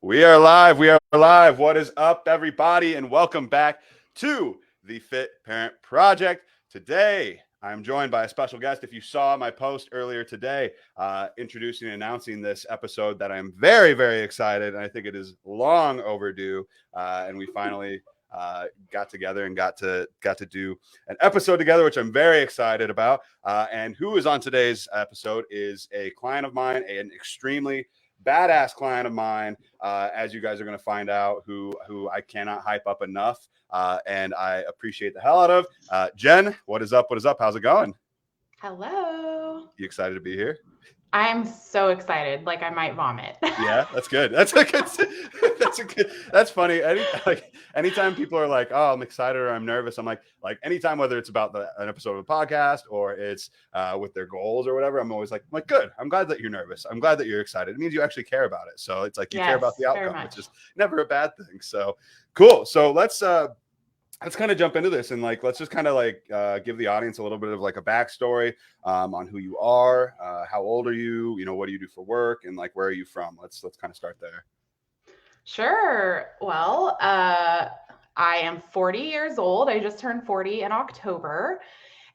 We are live. We are live. What is up, everybody? And welcome back to the Fit Parent Project. Today, I'm joined by a special guest. If you saw my post earlier today, introducing and announcing this episode that I'm very, very excited. And I think it is long overdue. And we finally got together and got to do an episode together, which I'm very excited about. And who is on today's episode is a client of mine, an extremely badass client of mine, as you guys are going to find out, who I cannot hype up enough, and I appreciate the hell out of. Jen, what is up? What is up? How's it going? Hello. You excited to be here? I'm so excited, like I might vomit. Yeah, that's good. That's a good. That's funny. Anytime people are like, "Oh, I'm excited" or "I'm nervous," I'm like anytime, whether it's about an episode of a podcast or it's with their goals or whatever, I'm always like, good. I'm glad that you're nervous. I'm glad that you're excited. It means you actually care about it. So it's like you care about the outcome, which is never a bad thing. So cool. So let's kind of jump into this and let's just kind of give the audience a little bit of a backstory on who you are, how old are you, what do you do for work, and where are you from? Let's kind of start there. Sure. Well, I am 40 years old. I just turned 40 in October,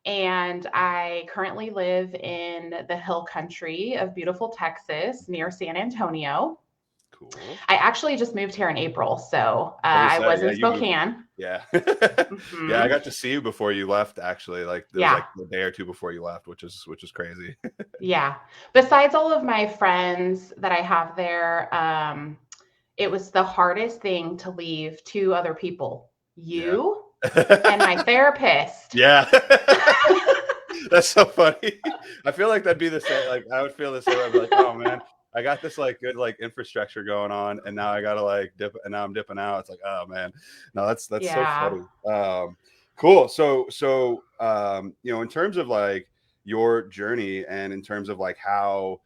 and I currently live in the hill country of beautiful Texas near San Antonio. Cool. I actually just moved here in April, so I was in Spokane. Yeah. Yeah, I got to see you before you left, actually. There was a day or two before you left, which is crazy. Yeah. Besides all of my friends that I have there, it was the hardest thing to leave two other people, you and my therapist. Yeah. That's so funny. I feel like that'd be the same. I would feel the same. I'd be like, oh man, I got this good infrastructure going on, and now I gotta dip, and now I'm dipping out. It's like, oh man, no, that's so funny. Cool. So in terms of your journey, and in terms of how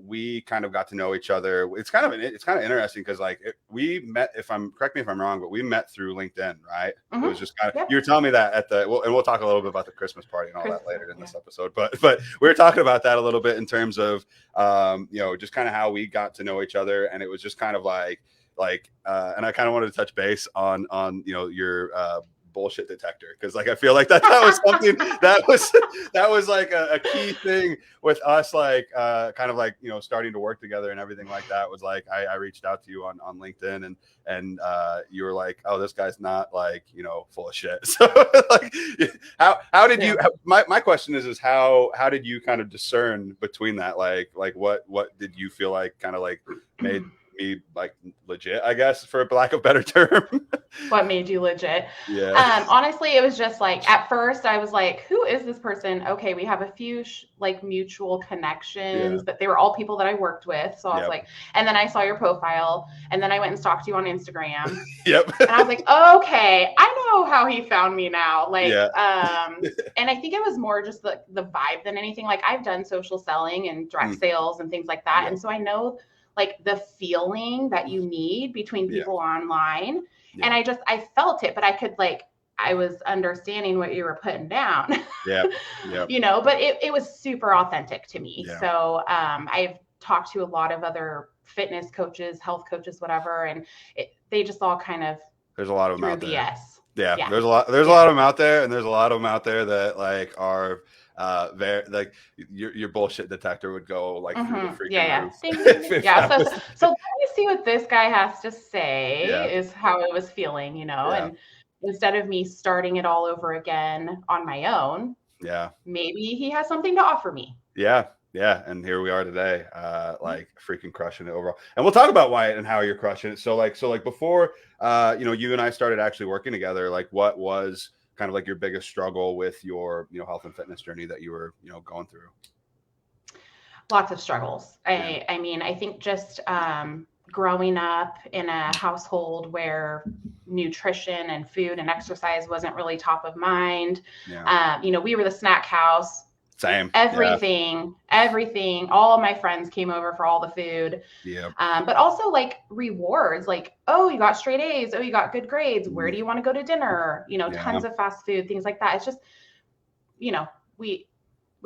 we kind of got to know each other, it's kind of interesting because we met. Correct me if I'm wrong, but we met through LinkedIn, right? Mm-hmm. It was just kind of, you were telling me that and we'll talk a little bit about the Christmas party and all that later in this episode. But we were talking about that a little bit in terms of just kind of how we got to know each other, and it was just kind of and I kind of wanted to touch base on your bullshit detector, because I feel like that was something that was a key thing with us, kind of starting to work together and everything like that. Was I reached out to you on LinkedIn, and you were like, oh, this guy's not full of shit. So how did you, my question is how did you kind of discern between that? What did you feel kind of made me legit, I guess, for lack of a better term? What made you legit? Yeah. Honestly, it was just at first I was like, who is this person? Okay, we have a few mutual connections, but they were all people that I worked with. So I was and then I saw your profile, and then I went and stalked you on Instagram. Yep. And I was like, okay, I know how he found me now. And I think it was more just the vibe than anything. I've done social selling and direct sales and things like that. Yep. And so I know the feeling that you need between people online. And I felt it, but I could I was understanding what you were putting down. Yeah. But it was super authentic to me. Yeah. So I've talked to a lot of other fitness coaches, health coaches, whatever, and they just all kind of, there's a lot of them out there. BS. Yeah. There's a lot of them out there, and there's a lot of them out there that are very your bullshit detector would go through the freaking roof. Yeah. So let me see what this guy has to say. Is how it was feeling, and instead of me starting it all over again on my own, maybe he has something to offer me. Yeah, and here we are today, freaking crushing it overall. And we'll talk about why and how you're crushing it. So before you and I started actually working together, what was kind of your biggest struggle with your health and fitness journey that you were going through? Lots of struggles. I mean, I think just growing up in a household where nutrition and food and exercise wasn't really top of mind. We were the snack house. Same. Everything. All of my friends came over for all the food. Yeah. But also rewards, oh, you got straight A's. Oh, you got good grades. Where do you want to go to dinner? Tons of fast food, things like that. It's just, we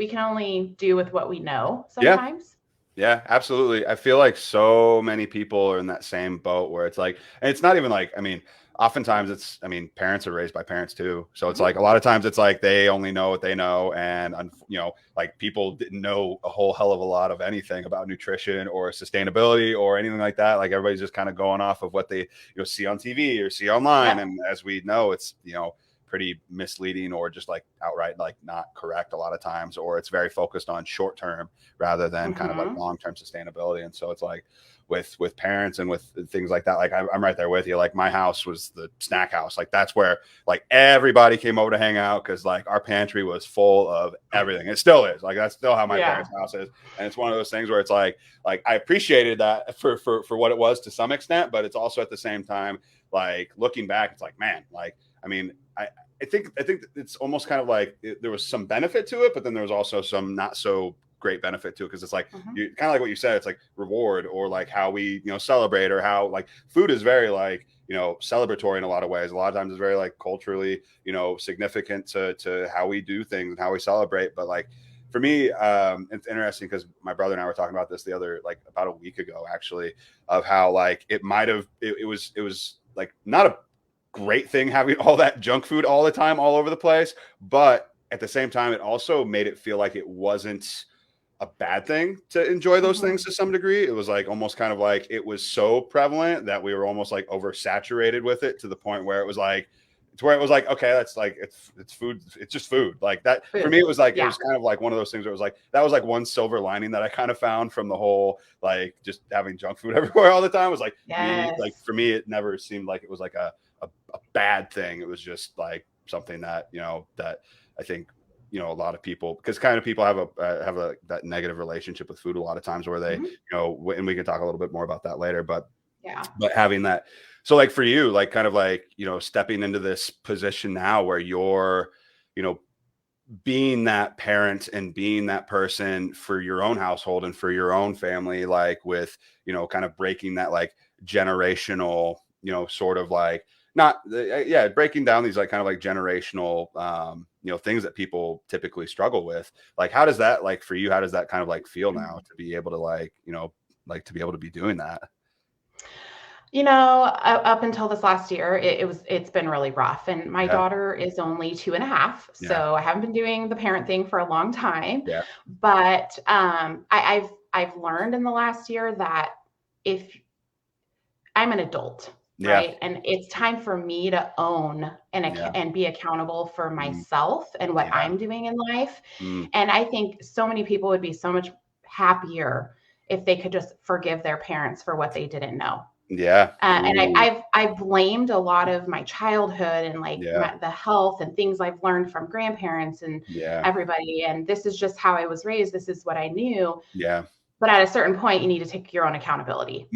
can only do with what we know sometimes. Yeah, absolutely. I feel like so many people are in that same boat where it's like, and it's not even like, I mean, oftentimes it's, I mean, parents are raised by parents too. So it's Mhm. like a lot of times it's like they only know what they know. And, like people didn't know a whole hell of a lot of anything about nutrition or sustainability or anything like that. Like everybody's just kind of going off of what they, see on TV or see online. Yep. And as we know, it's, pretty misleading or just like outright like not correct a lot of times, or it's very focused on short term rather than kind of like Mhm. long-term sustainability. And so it's like with parents and with things like that, like I'm right there with you. Like my house was the snack house. Like that's where like everybody came over to hang out because like our pantry was full of everything. It still is. Like that's still how my Yeah. parents' house is. And it's one of those things where it's like I appreciated that for what it was to some extent, but it's also at the same time like looking back, it's like, man, like I mean, I think it's almost kind of like there was some benefit to it, but then there was also some not so great benefit to it because it's like Mhm. you kind of like what you said. It's like reward or like how we celebrate or how like food is very like celebratory in a lot of ways. A lot of times it's very like culturally significant to how we do things and how we celebrate. But like for me, it's interesting because my brother and I were talking about this the other like about a week ago actually of how like it might have it was like not a great thing having all that junk food all the time, all over the place. But at the same time, it also made it feel like it wasn't a bad thing to enjoy those things Mhm. to some degree. It was like almost kind of like it was so prevalent that we were almost like oversaturated with it to the point where it was like, to where it was like, okay, that's like it's food, it's just food. Like that for Food. me, it was like it Yeah. was kind of like one of those things where it was like that was like one silver lining that I kind of found from the whole like just having junk food everywhere all the time was like Yes. for me, it never seemed like it was like a bad thing. It was just like something that that I think a lot of people because kind of people have a that negative relationship with food a lot of times where they Mhm. and we can talk a little bit more about that later, Yeah. but having that, so like for you like kind of like stepping into this position now where you're you know being that parent and being that person for your own household and for your own family, like with, kind of breaking that like generational, sort of like not, yeah, breaking down these like kind of like generational, things that people typically struggle with. Like, how does that, like for you, how does that kind of like feel now to be able to like, like to be able to be doing that? Up until this last year, it's been really rough. And my Yeah. daughter is only 2.5, Yeah. so I haven't been doing the parent thing for a long time. Yeah. But I've learned in the last year that if I'm an adult, Yeah. right, and it's time for me to own Yeah. and be accountable for Mm, myself and what yeah. I'm doing in life. Mm, And I think so many people would be so much happier if they could just forgive their parents for what they didn't know. yeah. And Ooh, I've blamed a lot of my childhood and like yeah. the health and things I've learned from grandparents and Yeah. everybody. And this is just how I was raised. This is what I knew. Yeah. But at a certain point, you need to take your own accountability.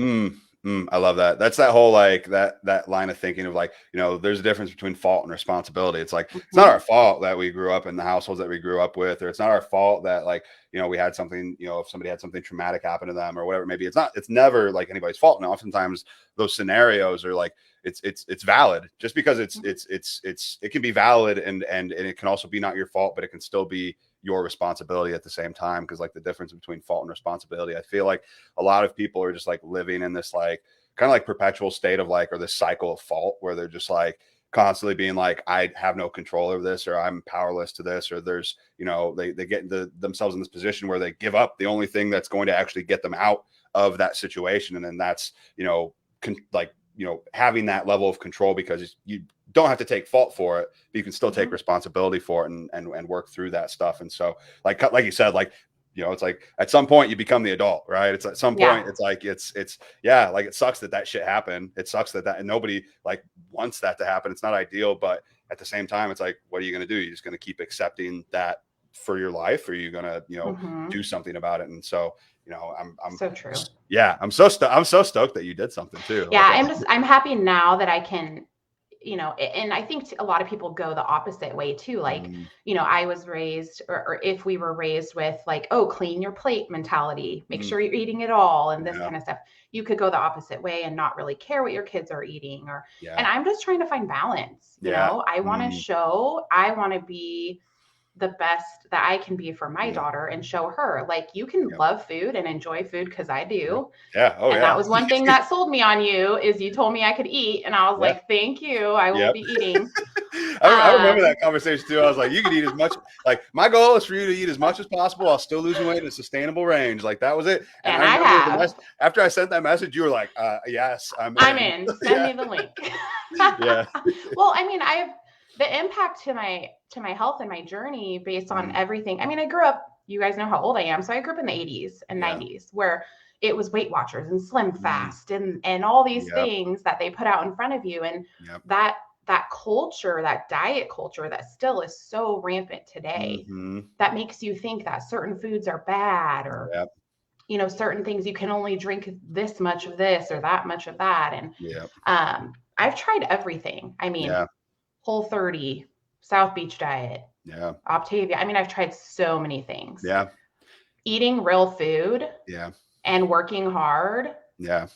I love that. That's that whole like that line of thinking of like, there's a difference between fault and responsibility. It's like it's not our Mhm. fault that we grew up in the households that we grew up with, or it's not our fault that like, we had something, if somebody had something traumatic happen to them or whatever, maybe it's never like anybody's fault. And oftentimes those scenarios are like it's valid just because Mhm. it can be valid and it can also be not your fault, but it can still be your responsibility at the same time. Because like the difference between fault and responsibility, I feel like a lot of people are just like living in this like kind of like perpetual state of like or this cycle of fault where they're just like constantly being like I have no control over this or I'm powerless to this or there's they get themselves in this position where they give up the only thing that's going to actually get them out of that situation, and then that's like having that level of control because you don't have to take fault for it, but you can still take Mhm. responsibility for it and work through that stuff. And so like you said, like it's like at some point you become the adult, right? It's at some point Yeah. it's like it's yeah, like it sucks that shit happened. It sucks that and nobody like wants that to happen. It's not ideal, but at the same time, it's like, what are you going to do? You're just going to keep accepting that for your life, or are you going to do Mhm. something about it? And so I'm So true. yeah, I'm so stoked that you did something too. Yeah, Like I'm happy now that I can, and I think a lot of people go the opposite way too. Like, mm, I was raised, or if we were raised with like, oh, clean your plate mentality, make mm, sure you're eating it all, and this yeah, kind of stuff. You could go the opposite way and not really care what your kids are eating, and yeah, I'm just trying to find balance. yeah, I want to mm, show, I want to be the best that I can be for my Yeah. daughter and show her, like, you can Yeah. love food and enjoy food, because I Yeah. do. Yeah. Oh And yeah. that was one thing that sold me on you, is you told me I could eat, and I was Yeah. like, thank you, I will Yep. be eating. I remember Um, that conversation too. I was like, you could eat as much. Like my goal is for you to eat as much as possible while still losing weight in a sustainable range. Like that was it. And and I I remember have. after I sent that message, you were like, yes, I'm I'm in. in. Send Yeah. me the link. Yeah. Well, I mean, I've the impact to my health and my journey based on Mm, everything. I mean, I grew up, you guys know how old I am, so I grew up in the 80s and yeah. 90s, where it was Weight Watchers and Slim Mm, Fast and all these yep. things that they put out in front of you. And Yep. that culture, that diet culture that still is so rampant today, Mm-hmm. that makes you think that certain foods are bad, or Yep. certain things, you can only drink this much of this or that much of that. And Yep. I've tried everything. I mean, Yeah. Whole 30, South Beach Diet, Yeah. Optavia. I mean, I've tried so many things. Yeah. Eating real food Yeah. and working hard Yeah.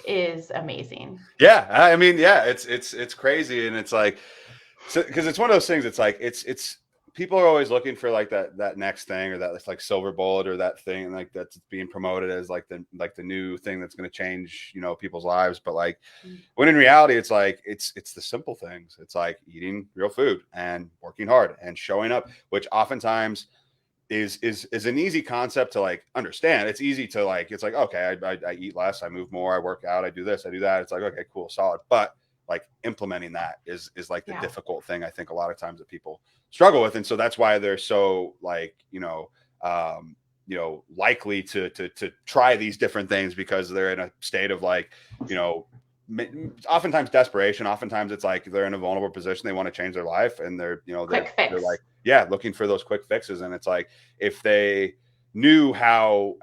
is amazing. Yeah. I mean, yeah, it's crazy. And it's like, so, because it's one of those things, it's like, it's people are always looking for like that next thing, or that like silver bullet, or that thing like that's being promoted as like the new thing that's going to change, people's lives. But like, when in reality, it's like, it's the simple things. It's like eating real food and working hard and showing up, which oftentimes is an easy concept to like understand. It's easy to like, it's like, okay, I eat less, I move more, I work out, I do this, I do that. It's like, okay, cool, solid. But like implementing that is like the difficult thing, I think, a lot of times that people struggle with. And so that's why they're so like, likely to try these different things, because they're in a state of like, oftentimes desperation. Oftentimes it's like they're in a vulnerable position, they want to change their life, and they're they're like, yeah, looking for those quick fixes. And it's like, if they knew how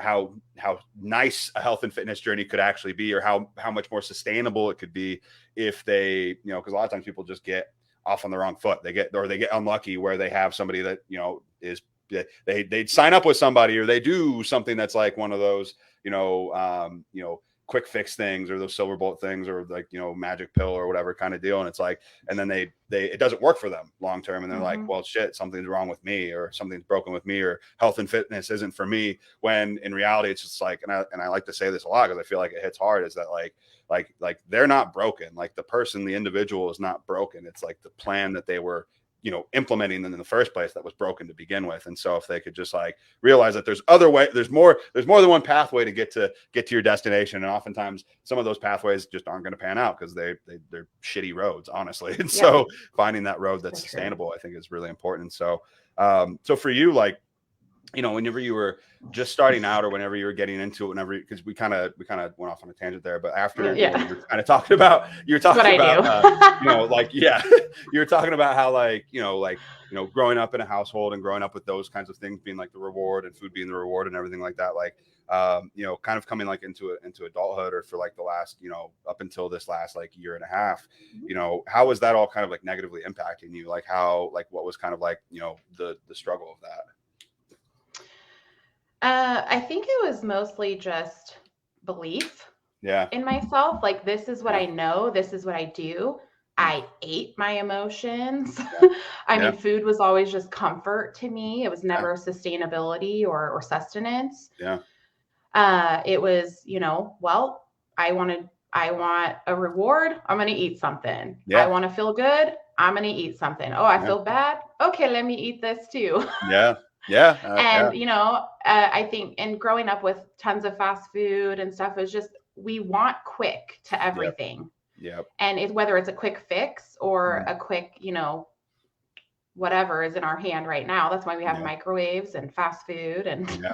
nice a health and fitness journey could actually be, or how much more sustainable it could be, if they, because a lot of times people just get off on the wrong foot. They get unlucky where they have somebody that is, they'd sign up with somebody, or they do something that's like one of those quick fix things, or those silver bullet things, or like magic pill or whatever kind of deal. And it's like, and then they it doesn't work for them long term, and they're like, well, shit, something's wrong with me, or something's broken with me, or health and fitness isn't for me. When in reality, it's just like, and I like to say this a lot because I feel like it hits hard, is that like they're not broken. Like the individual is not broken. It's like the plan that they were implementing them in the first place that was broken to begin with. And so if they could just like realize that there's more than one pathway to get to your destination. And oftentimes some of those pathways just aren't going to pan out because they're shitty roads, honestly. And so finding that road that's sustainable, I think, is really important. So, so for you, like, whenever you were just starting out, or whenever you were getting into it, because we kind of went off on a tangent there, but after you were kind of talking about, you were talking about how like, growing up in a household and growing up with those kinds of things being like the reward, and food being the reward and everything like that, like, kind of coming like into adulthood, or for like the last, up until this last like year and a half, how was that all kind of like negatively impacting you? Like how, like what was kind of like, the struggle of that? I think it was mostly just belief in myself. Like, this is what I know. This is what I do. I ate my emotions. I mean, food was always just comfort to me. It was never sustainability or sustenance. It was, well, I want a reward. I'm going to eat something. I want to feel good. I'm going to eat something. Oh, I feel bad. Okay, let me eat this too. And I think, and growing up with tons of fast food and stuff, is just, we want quick to everything. And whether it's a quick fix or a quick, whatever is in our hand right now. That's why we have microwaves and fast food and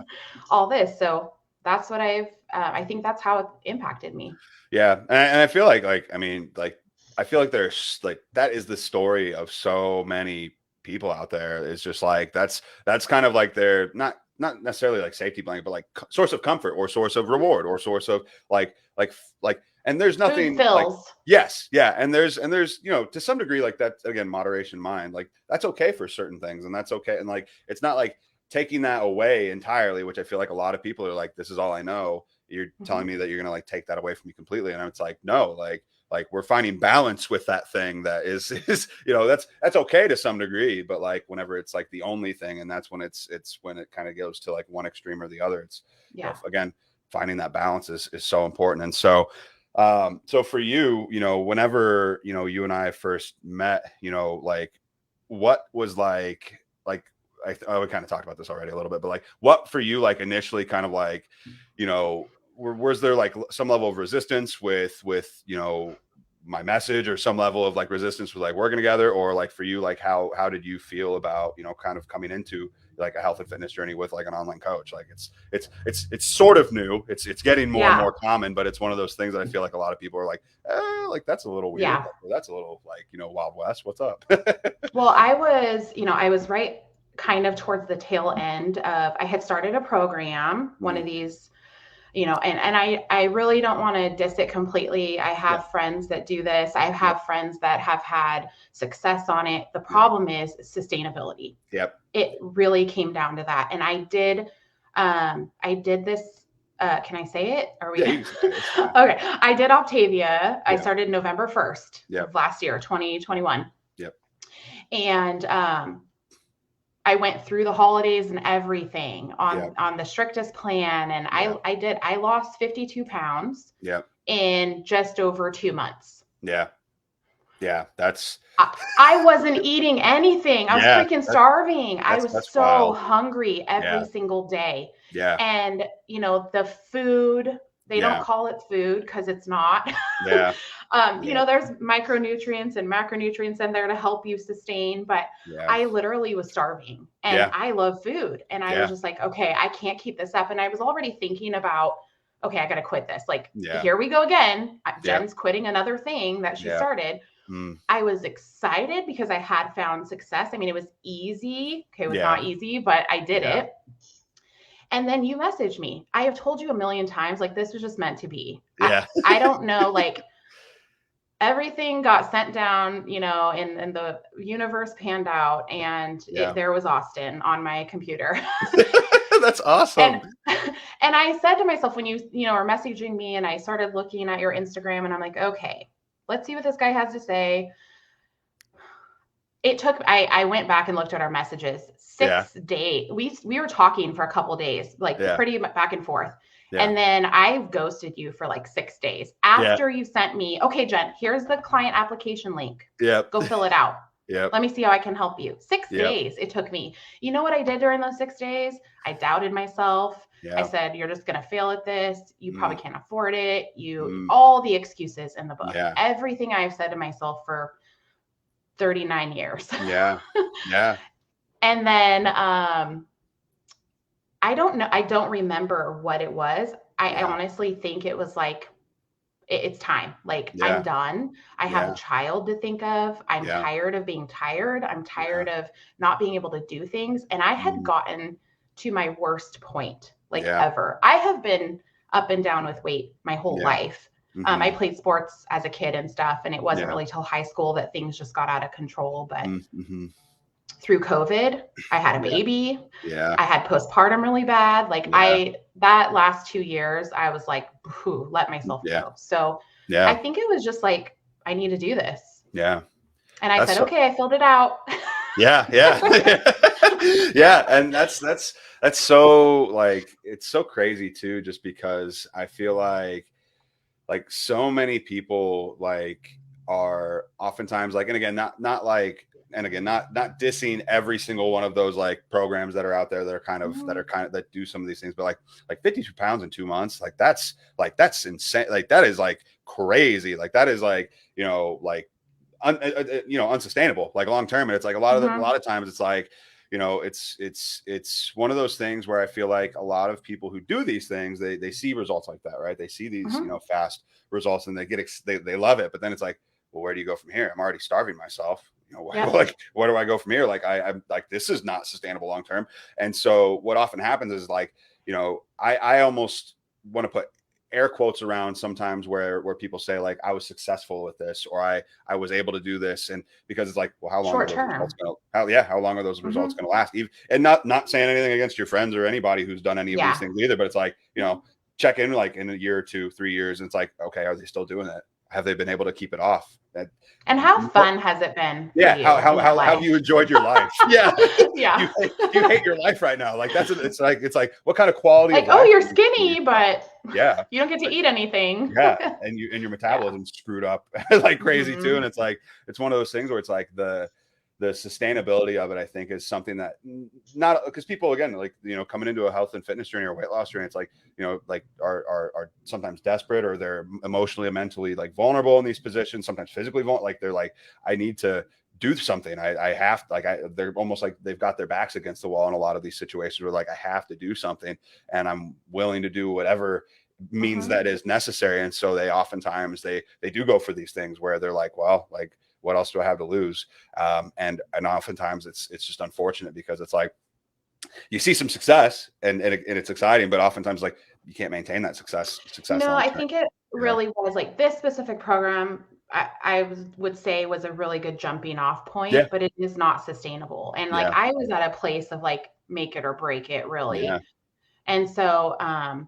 all this. So that's what I think that's how it impacted me. Yeah. And I feel like I mean, like, I feel like there's like, that is the story of so many people out there. It's just like, that's kind of like their, not necessarily like safety blanket, but like source of comfort, or source of reward, or source of like, and there's nothing like, yes. Yeah. And there's, to some degree, like that, again, moderation mind, like that's okay for certain things, and that's okay. And like, it's not like taking that away entirely, which I feel like a lot of people are like, this is all I know. you're telling Mhm. me that you're going to like take that away from me completely. And it's like, no, like we're finding balance with that thing that is, you know, that's okay to some degree, but like whenever it's like the only thing, and that's when it's when it kind of goes to like one extreme or the other, it's, you know, Yeah. again, finding that balance is so important. And so, so for you, you know, whenever, you know, you and I first met, you know, like what was like, we kind of talked about this already a little bit, but like what for you, like initially kind of like, you know, was there like some level of resistance with, you know, my message, or some level of like resistance with like working together, or like for you, like how did you feel about, you know, kind of coming into like a health and fitness journey with like an online coach? Like it's sort of new, it's getting more and Yeah. more common, but it's one of those things that I feel like a lot of people are like that's a little weird, Yeah. like, that's a little like, you know, Wild West, what's up? Well, I was right kind of towards the tail end of, I had started a program, one Mm, of these, and I really don't want to diss it completely. I yeah, have friends that do this. I yep, have friends that have had success on it. The yeah, problem is sustainability. yep, It really came down to that. And I did this. Can I say it? Are we yeah, you can say it, it's fine. okay? I did Octavia. I Yeah, started November 1st yep, of last year, 2021. yep, And I went through the holidays and everything yep, on the strictest plan. And yeah, I lost 52 pounds yep, in just over 2 months. yeah, yeah, that's I wasn't eating anything. I was yeah, freaking starving. I was that's so wild. hungry every Yeah, single day. yeah, And, the food, they don't yeah, call it food because it's not. yeah, yeah, There's micronutrients and macronutrients in there to help you sustain, but yeah, I literally was starving and yeah, I love food. And I was yeah, just like, okay, I can't keep this up. And I was already thinking about, okay, I got to quit this. Like, yeah, here we go again. yeah, Jen's quitting another thing that she yeah, started. mm, I was excited because I had found success. I mean, it was easy. Okay, it was yeah, not easy, but I did yeah, it. And then you messaged me. I have told you a million times, like, this was just meant to be. I, yeah, I don't know, like, everything got sent down, and the universe panned out, and yeah. there was Austin on my computer. That's and awesome. and I said to myself, when you are messaging me, and I started looking at your Instagram, and I'm like, okay, let's see what this guy has to say. I went back and looked at our messages. Yeah, 6 days. We were talking for a couple days, like yeah, pretty back and forth. yeah, And then I ghosted you for like 6 days yeah, after you sent me, okay, Jen, here's the client application link. yep, Go fill it out. yep, Let me see how I can help you. Six yep, days it took me. You know what I did during those 6 days? I doubted myself. I yeah, said, you're just going to fail at this. You probably mm, can't afford it. mm, All the excuses in the book, yeah, everything I've said to myself for 39 years. yeah, yeah, And then I don't know. I don't remember what it was. I yeah, honestly think it was like, it's time. Like, I'm yeah, done. I have a yeah, child to think of. I'm yeah, tired of being tired. I'm yeah, tired of not being able to do things. And I had mm, gotten to my worst point, like, yeah, ever. I have been up and down with weight my whole yeah, life. I mhm, played sports as a kid and stuff, and it wasn't yeah, really till high school that things just got out of control. But mhm, through COVID, I had a yeah, baby. yeah, I had postpartum really bad. Like, yeah, that last 2 years, I was like, let myself yeah, go. So I yeah, think it was just like, I need to do this. yeah. And I That's said, so, okay, I filled it out. yeah, yeah, yeah, and that's so like it's so crazy too, just because I feel like so many people like are oftentimes like, and again, not like, and again, not dissing every single one of those like programs that are out there that are kind of Mhm. that do some of these things, but like 52 pounds in 2 months, like that's insane, like that is like crazy, like that is like, you know, like you know, unsustainable like long term. And it's like a Mhm. lot of times it's like, you know, it's one of those things where I feel like a lot of people who do these things, they see results like that, right? They see these, you Mhm. know, fast results, and they love it, but then it's like, well, where do you go from here? I'm already starving myself, you know. Yep. Like where do I go from here? Like I'm like, this is not sustainable long term. And so what often happens is like, you know, I almost want to put air quotes around sometimes where people say like, I was successful with this, or I was able to do this. And because it's like, well, how long are Short those results term. going to, how long are those results Mhm. going to last? Even, and not saying anything against your friends or anybody who's done any of these Yeah. things either, but it's like, you know, check in like in a year or 2, 3 years, and it's like, okay, are they still doing it? Have they been able to keep it off? And how fun has it been for Yeah, you how in your have life? you enjoyed your life? Yeah, Yeah. you hate your life right now. Like it's like what kind of quality Like, of oh, life? you're skinny, but Yeah, you don't get to eat anything. yeah, and your Yeah. metabolism's screwed up like crazy too. And it's like it's one of those things where it's like the sustainability of it, I think, is something that not because people again like coming into a health and fitness journey or weight loss journey, it's like like are sometimes desperate or they're emotionally and mentally like vulnerable in these positions, sometimes physically vulnerable. Like they're like, I need to do something. I have like they're almost like they've got their backs against the wall in a lot of these situations where like I have to do something and I'm willing to do whatever means that is necessary. And so they oftentimes they do go for these things where they're like, well, like what else do I have to lose? And oftentimes it's just unfortunate because it's like you see some success and it's exciting, but oftentimes like you can't maintain that success No, long I term. think it really was like this specific program. Would say was a really good jumping off point, Yeah, but it is not sustainable. And like yeah, I was at a place of like make it or break it, really. yeah, And so,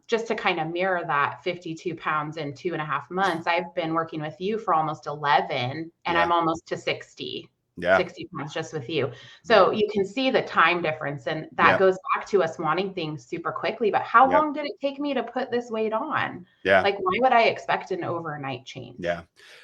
just to kind of mirror that, 52 pounds in 2.5 months, I've been working with you for almost 11, and yeah, I'm almost to 60, yeah, 60 pounds just with you. yeah, So you can see the time difference, and that yeah, goes back to us wanting things super quickly. But how yeah, long did it take me to put this weight on? yeah. Like, why would I expect an overnight change? Yeah.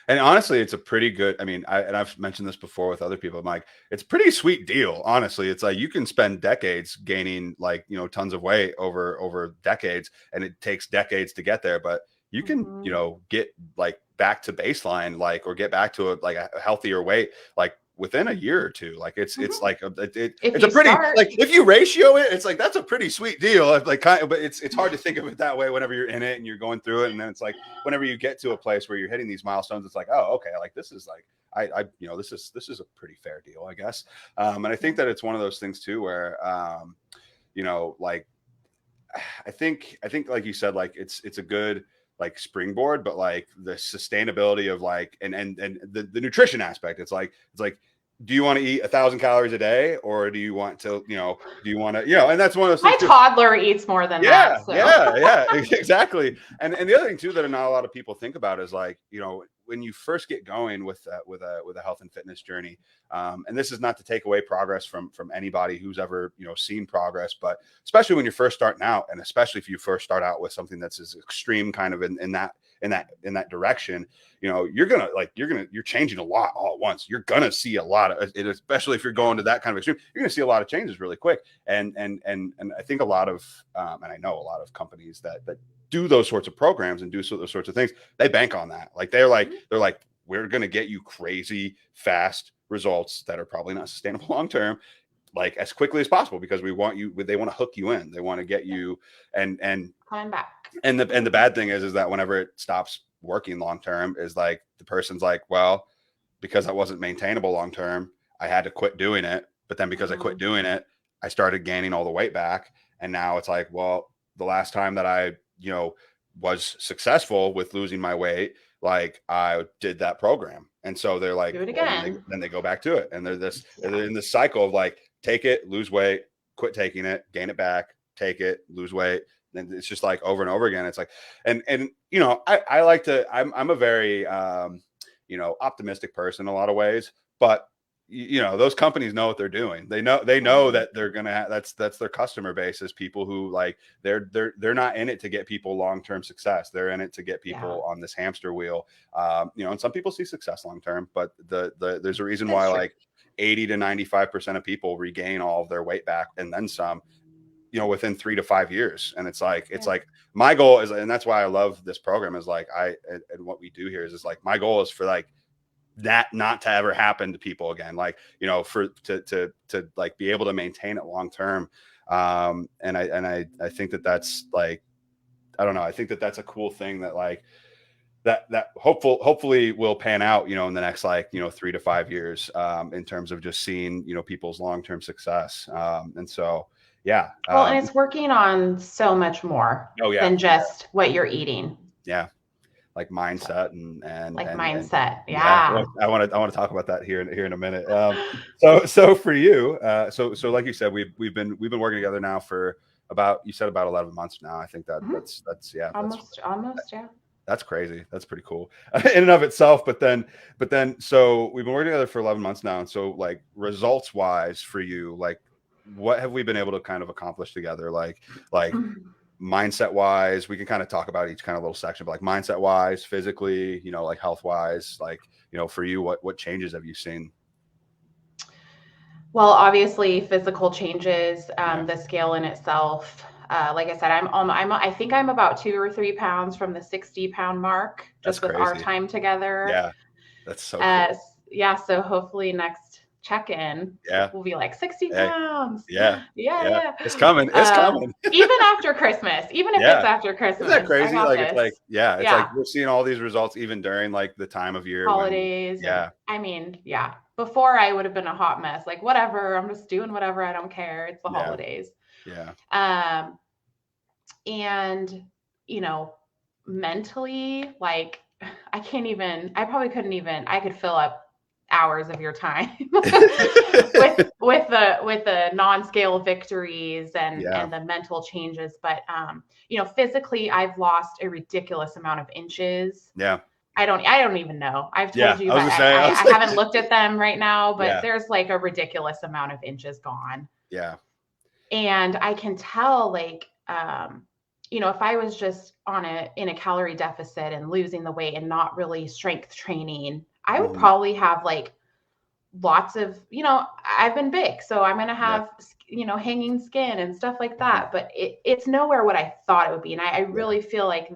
And honestly, it's a pretty good, I mean, I've mentioned this before with other people. I'm like, it's a pretty sweet deal. Honestly, it's like you can spend decades gaining like, tons of weight over decades and it takes decades to get there, but you can, get like back to baseline, like, or get back to a healthier weight, like within a year or two. Like it's like If it's a you pretty start, like if you ratio it, it's like that's a pretty sweet deal. Like kind of, but it's hard to think of it that way whenever you're in it and you're going through it. And then it's like whenever you get to a place where you're hitting these milestones, it's like, oh, okay, like this is like this is a pretty fair deal, I guess. And I think that it's one of those things too where like I think like you said, like it's a good like springboard, but like the sustainability of like and the nutrition aspect, it's like do you want to eat 1,000 calories a day or do you want to do you want to and that's one of those my things too. toddler eats more than that. So. Yeah, exactly. And the other thing too that not a lot of people think about is like when you first get going with a health and fitness journey, and this is not to take away progress from anybody who's ever seen progress, but especially when you're first starting out, and especially if you first start out with something that's as extreme kind of in that direction, you're changing a lot all at once. You're gonna see a lot of it, especially if you're going to that kind of extreme. You're gonna see a lot of changes really quick, and I think a lot of and I know a lot of companies that do those sorts of programs and do those sorts of things, they bank on that. Like they're like we're going to get you crazy fast results that are probably not sustainable long term, like as quickly as possible, because we want you. They want to hook you in. They want to get you and Coming back. And the bad thing is that whenever it stops working long term, is like the person's like, well, because that wasn't maintainable long term, I had to quit doing it. But then because I quit doing it, I started gaining all the weight back, and now it's like, well, the last time that I was successful with losing my weight, like I did that program. And so they're like, Do it well, again. then they go back to it. And they're in this cycle of like, take it, lose weight, quit taking it, gain it back, take it, lose weight. And it's just like over and over again. It's like, and I like to, I'm a very, optimistic person in a lot of ways, but those companies know what they're doing. They know that they're going to have, that's their customer base is people who like, they're not in it to get people long-term success. They're in it to get people on this hamster wheel. And some people see success long-term, but there's a reason why like 80 to 95% of people regain all of their weight back and then some, within 3 to 5 years. And it's like my goal is, and that's why I love this program, is like and what we do here is like my goal is for like that not to ever happen to people again, like for to like be able to maintain it long term. And I think that's like, I don't know, I think that's a cool thing that like that hopefully will pan out in the next like 3 to 5 years, in terms of just seeing people's long-term success. And so yeah, well, and it's working on so much more than just what you're eating. Yeah, like mindset and mindset. Yeah, I want to talk about that here in a minute. So for you, so like you said, we've been working together now for you said about 11 months now. I think Mhm. yeah, Almost, yeah. that's crazy. That's pretty cool in and of itself. But then, so we've been working together for 11 months now. And so like results wise for you, like what have we been able to kind of accomplish together? Like mindset wise, we can kind of talk about each kind of little section, but like mindset wise, physically, like health wise, like, for you, what changes have you seen? Well, obviously, physical changes, Yeah, the scale in itself. Like I said, I think I'm about 2 or 3 pounds from the 60-pound mark, that's just with our crazy. time together. Yeah, that's so cool. Yeah, so hopefully next check-in, Yeah. we'll be like 60 Hey, pounds. yeah, yeah. Yeah, It's coming. It's yeah. coming. Even after Christmas, even if it's Yeah. after Isn't that Christmas, I crazy? got Like, it's this. like, yeah, it's like Yeah, we're seeing all these results even during like the time of year when, holidays. And yeah, I mean, yeah, before I would have been a hot mess, like whatever, I'm just doing whatever, I don't care. It's the yeah, holidays. yeah, Um, and you know, mentally, like I probably couldn't even, I could fill up hours of your time with the non-scale victories yeah, and the mental changes. But physically, I've lost a ridiculous amount of inches. yeah, I don't even know. I've told yeah. you, I was but gonna I, say, I I, was I like, haven't looked at them right now, but yeah, there's like a ridiculous amount of inches gone. yeah, And I can tell, like, if I was just in a calorie deficit and losing the weight and not really strength training, I would hmm, probably have like lots of, I've been big, so I'm going to yeah, have, hanging skin and stuff like hmm, that. But it's nowhere what I thought it would be. And I yeah, really feel like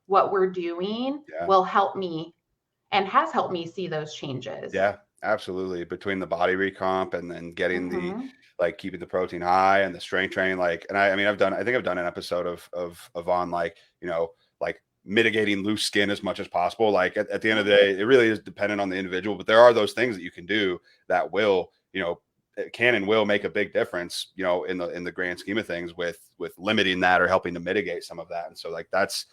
what we're doing yeah. will help me and has helped me see those changes. Yeah, absolutely. Between the body recomp and then getting the Hmm. like keeping the protein high and the strength training, like, and I mean, I think I've done an episode of on like, like mitigating loose skin as much as possible. Like at the end of the day, it really is dependent on the individual, but there are those things that you can do that will, it can and will make a big difference, in the grand scheme of things with limiting that or helping to mitigate some of that. And so like that's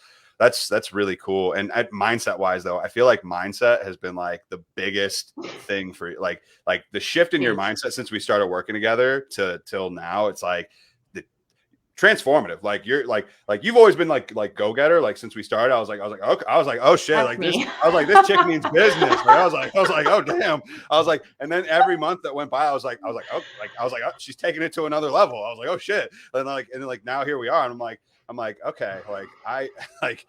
really cool. And mindset wise though, I feel like mindset has been like the biggest thing for like the shift in your Huge. mindset since we started working together to till now. It's like the transformative. Like you're like you've always been like go-getter. Like since we started, I was like, okay, I was like, oh shit, That's like this. me. I was like, this chick means business. Like I was like, oh damn. I was like, and then every month that went by, oh, she's taking it to another level. I was like, oh shit. And then like now here we are. And I'm like, okay, like like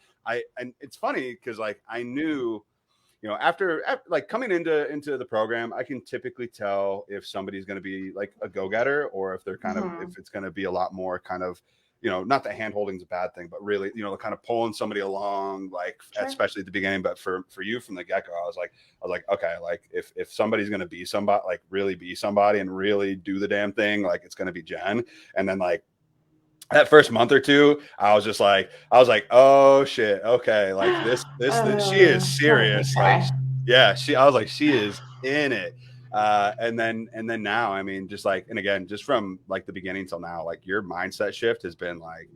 and it's funny because like I knew, after like coming into the program, I can typically tell if somebody's going to be like a go-getter or if they're kind of, Hmm. if it's going to be a lot more kind of, not that hand holding is a bad thing, but really, kind of pulling somebody along, like Sure. especially at the beginning. But for you from the get-go, I was like, okay, like if somebody's going to be somebody, like really be somebody and really do the damn thing, like it's going to be Jenn. And then like that first month or two, I was like, oh shit, okay, like this she is Don't make me serious. Like, cry. yeah, I was like, she is in it. And then now, I mean, just like, and again, just from like the beginning till now, like your mindset shift has been like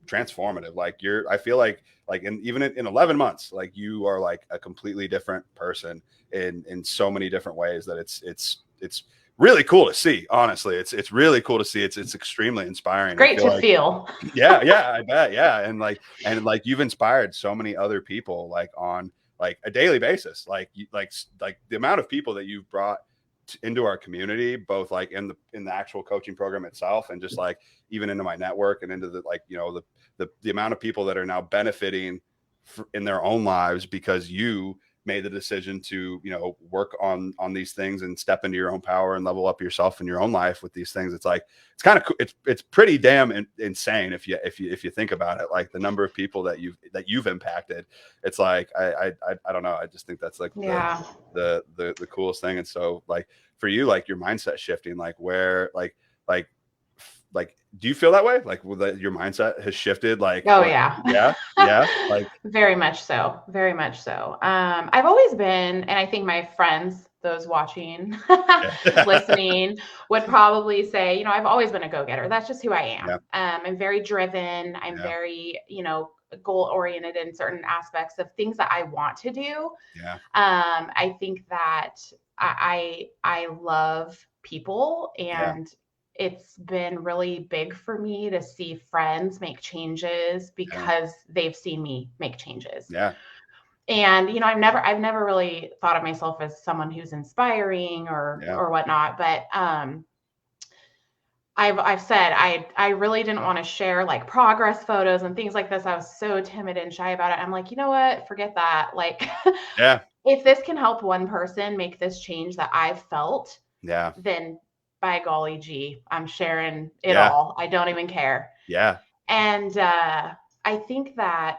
transformative. Like I feel like even in 11 months, like you are like a completely different person in so many different ways that it's really cool to see. Honestly, it's really cool to see. It's extremely It's inspiring. I great feel to like, feel. yeah, I bet, yeah, and like you've inspired so many other people like on like a daily basis. Like the amount of people that you've brought into our community, both like in the actual coaching program itself, and just like even into my network and into the like the amount of people that are now benefiting in their own lives because you made the decision to work on these things and step into your own power and level up yourself in your own life with these things. It's like it's kind of it's pretty damn insane if you think about it, like the number of people that you've impacted. It's like I don't know, I just think that's like Yeah. the coolest thing. And so like for you, like your mindset shifting, like where like do you feel that way, like your mindset has shifted, Oh like yeah. yeah like Very much so. Very much so. I've always been, and I think my friends, those watching, yeah listening, would probably say, I've always been a go-getter. That's just who I am. yeah I'm very driven. I'm yeah very, goal-oriented in certain aspects of things that I want to do. yeah I think that I love people, yeah and it's been really big for me to see friends make changes because they've seen me make changes. Yeah. And, you know, I've never really thought of myself as someone who's inspiring or whatnot, but, I've said I really didn't want to share like progress photos and things like this. I was so timid and shy about it. I'm like, you know what? Forget that. Like, Yeah. if this can help one person make this change that I've felt, Yeah. then by golly gee, I'm sharing it Yeah. all. I don't even care. Yeah. And I think that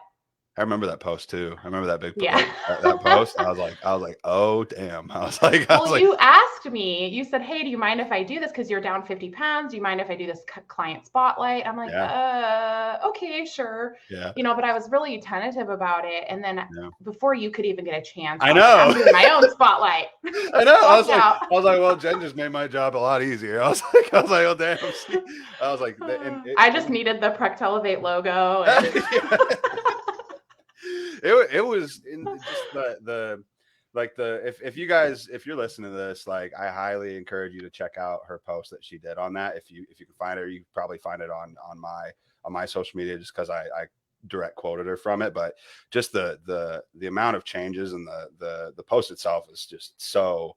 I remember that post too. I remember that big yeah. that post. I was like, oh damn. Well, you asked me, you said, hey, do you mind if I do this? Because you're down 50 pounds. Do you mind if I do this client spotlight? I'm like, okay, sure. Yeah. You know, but I was really tentative about it. And then before you could even get a chance, I know. like, I'm doing my own spotlight. I know. I was like, well, Jen just made my job a lot easier. I was like, oh damn. I was like, I just needed the prechtelevate logo. And it was in just the like if you guys, if you're listening to this, like I highly encourage you to check out her post that she did on that. If you can find it, or you can probably find it on my social media, just because I direct quoted her from it. But just the amount of changes, and the post itself is just so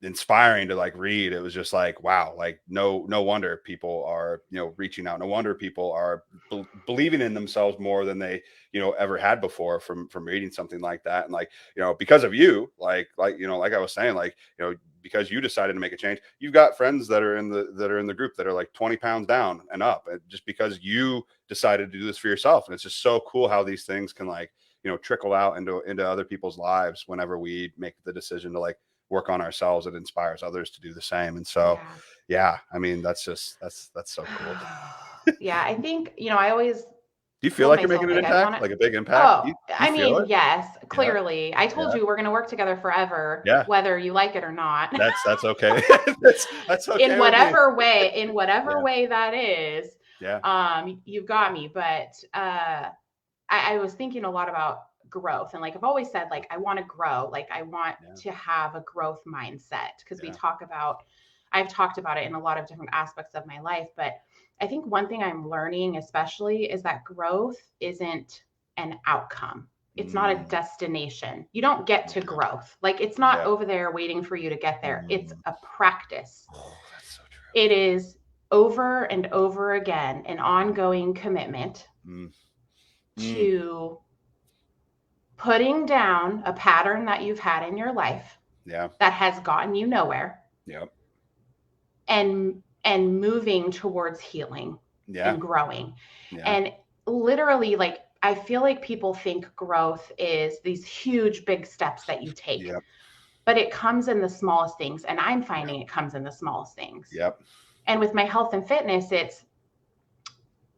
inspiring to like read. It was just like, wow, like no wonder people are, you know, reaching out. No wonder people are believing in themselves more than they, you know, ever had before from reading something like that. And like, you know, because of you, like you know, like I was saying, like, you know, because you decided to make a change, you've got friends that are in the group that are like 20 pounds down and up, and just because you decided to do this for yourself. And it's just so cool how these things can, like, you know, trickle out into other people's lives whenever we make the decision to like work on ourselves. It inspires others to do the same. And so yeah, I mean, that's so cool. Yeah, I think, you know, I always do you feel like you're making an impact, like a big impact? Oh, I mean, yes, clearly. I told you we're going to work together forever, whether you like it or not. That's okay. that's okay. In whatever way that is. You've got me. But I was thinking a lot about growth, and like I've always said, like I want to grow, like I want to have a growth mindset, because I've talked about it in a lot of different aspects of my life. But I think one thing I'm learning especially is that growth isn't an outcome. It's not a destination. You don't get to growth. Like it's not over there waiting for you to get there. It's a practice. Oh, that's so true. It is over and over again an ongoing commitment to putting down a pattern that you've had in your life that has gotten you nowhere. And moving towards healing and growing. And literally, like, I feel like people think growth is these huge, big steps that you take, but it comes in the smallest things. And I'm finding it comes in the smallest things. And with my health and fitness, it's,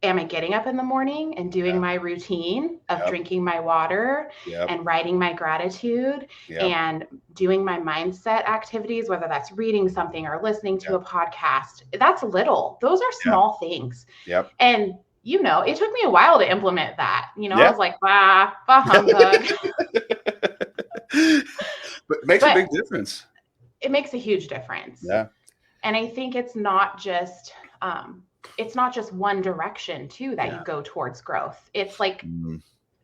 am I getting up in the morning and doing my routine of drinking my water and writing my gratitude and doing my mindset activities, whether that's reading something or listening to a podcast? That's little. Those are small things. And, you know, it took me a while to implement that. You know, I was like, bah humbug. But it makes a big difference. It makes a huge difference. And I think it's not just one direction too that you go towards growth. It's like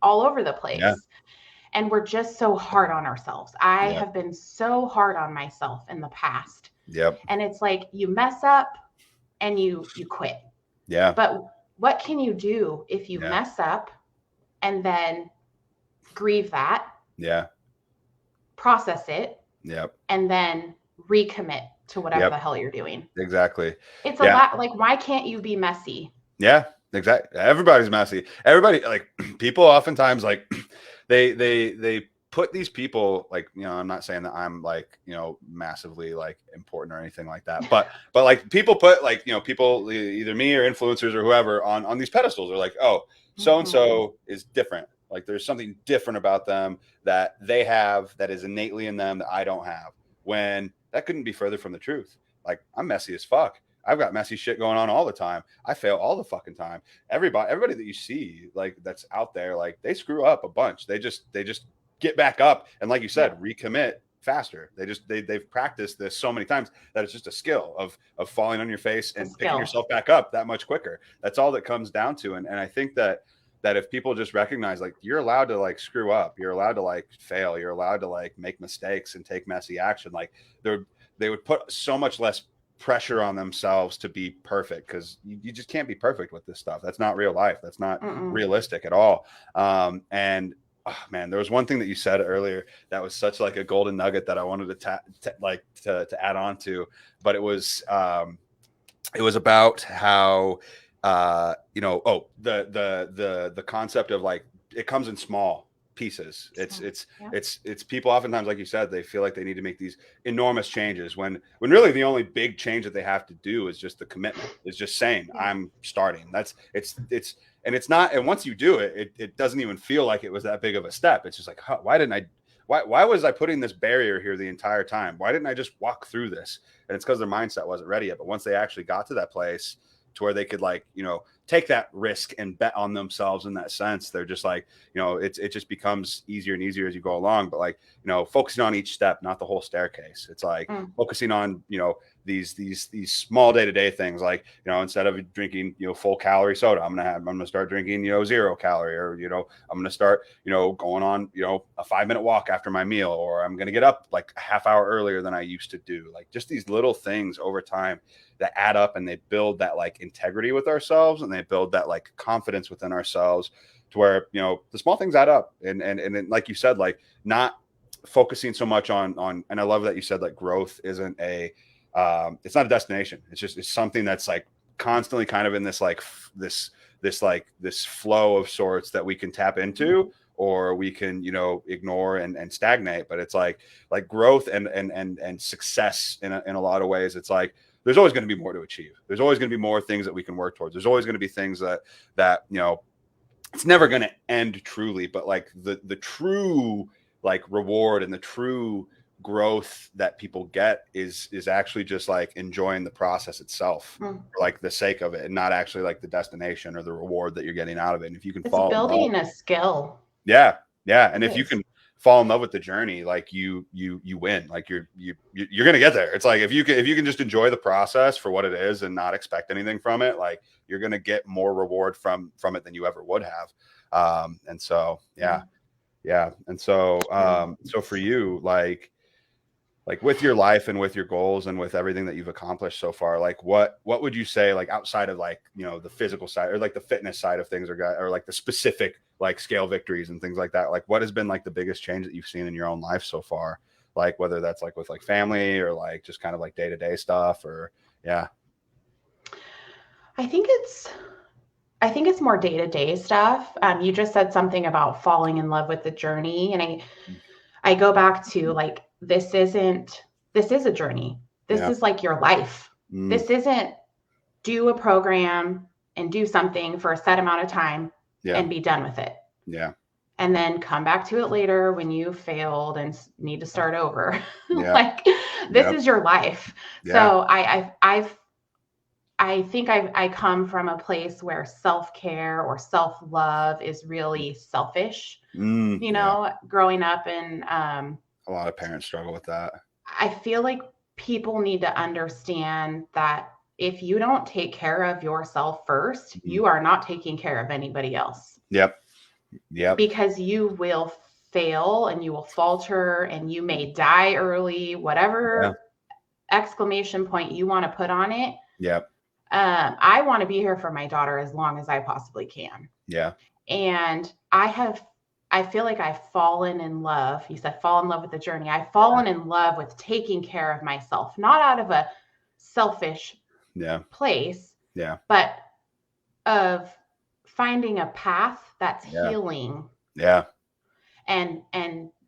all over the place. And we're just so hard on ourselves. I have been so hard on myself in the past. And it's like you mess up and you quit. But what can you do if you mess up and then grieve that? Process it. And then recommit to whatever the hell you're doing. Exactly. It's a lot. Like, why can't you be messy? Exactly. Everybody's messy. Everybody, like, people oftentimes, like, they put these people, like, you know, I'm not saying that I'm like, you know, massively like important or anything like that, but like people put, like, you know, people, either me or influencers or whoever, on these pedestals. They're like, oh, so and so is different. Like there's something different about them that they have that is innately in them that I don't have, when that couldn't be further from the truth. Like, I'm messy as fuck. I've got messy shit going on all the time. I fail all the fucking time. Everybody that you see, like, that's out there, like, they screw up a bunch. They just get back up. And like you said, recommit, faster. They've practiced this so many times that it's just a skill of falling on your face and picking yourself back up that much quicker. That's all that comes down to. And I think that if people just recognize, like, you're allowed to like screw up, you're allowed to like fail, you're allowed to like make mistakes and take messy action, like they would put so much less pressure on themselves to be perfect, because you just can't be perfect with this stuff. That's not real life. That's not realistic at all. And oh, man, there was one thing that you said earlier that was such like a golden nugget that I wanted to add on to, but it was about how the concept of like, it comes in small pieces. It's people oftentimes, like you said, they feel like they need to make these enormous changes when really the only big change that they have to do is just the commitment. It's just saying, I'm starting. And it's not, and once you do it, it doesn't even feel like it was that big of a step. It's just like, why was I putting this barrier here the entire time? Why didn't I just walk through this? And it's because their mindset wasn't ready yet. But once they actually got to that place to where they could, like, take that risk and bet on themselves in that sense, they're just like, it just becomes easier and easier as you go along. But like, focusing on each step, not the whole staircase. It's like focusing on, these small day-to-day things, like, instead of drinking, full calorie soda, I'm going to start drinking, 0 calorie, or, I'm going to start, going on, a 5-minute walk after my meal, or I'm going to get up like a half hour earlier than I used to do. Like, just these little things over time that add up, and they build that like integrity with ourselves, and they build that like confidence within ourselves, to where, the small things add up. And like you said, like, not focusing so much on, and I love that you said like growth isn't it's not a destination. It's something that's like constantly kind of in this like this flow of sorts that we can tap into, or we can, ignore and stagnate. But it's like growth and success in a lot of ways. It's like, there's always going to be more to achieve. There's always going to be more things that we can work towards. There's always going to be things that it's never going to end truly, but like the true like reward and the true growth that people get is actually just like enjoying the process itself, for like the sake of it, and not actually like the destination or the reward that you're getting out of it. And if you can fall building a skill. Yeah. And if you can fall in love with the journey, like you win. Like you're gonna get there. It's like, if you can just enjoy the process for what it is and not expect anything from it, like, you're gonna get more reward from it than you ever would have. And so and so so for you, like with your life and with your goals and with everything that you've accomplished so far, like what would you say, like, outside of like, the physical side, or like the fitness side of things, or like the specific like scale victories and things like that, like what has been like the biggest change that you've seen in your own life so far? Like, whether that's like with like family, or like just kind of like day-to-day stuff, or I think it's more day-to-day stuff. You just said something about falling in love with the journey, and I go back to like, this is a journey. This is like your life. This isn't do a program and do something for a set amount of time and be done with it. And then come back to it later when you failed and need to start over. Like, this is your life. So I think I come from a place where self-care or self-love is really selfish. Growing up, and a lot of parents struggle with that. I feel like people need to understand that if you don't take care of yourself first, you are not taking care of anybody else. Because you will fail, and you will falter, and you may die early, whatever exclamation point you want to put on it. I want to be here for my daughter as long as I possibly can. And I feel like I've fallen in love. You said fall in love with the journey. I've fallen in love with taking care of myself, not out of a selfish place, but of finding a path that's healing. And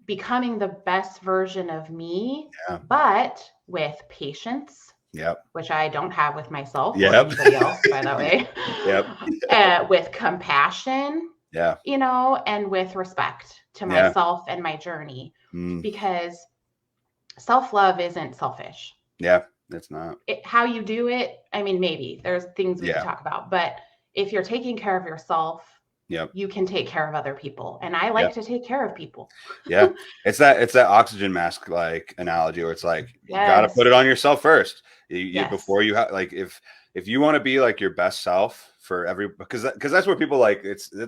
becoming the best version of me, but with patience. Which I don't have with myself or anybody else, by the way. With compassion. And with respect to myself and my journey, because self-love isn't selfish. It's not. How you do it, I mean, maybe there's things we can talk about, but if you're taking care of yourself, Yep. you can take care of other people. And I like Yep. to take care of people. Yeah. It's that oxygen mask like analogy where it's like you got to put Yes. it on yourself first. You Yes. before you have like if you want to be like your best self for every because that's where people like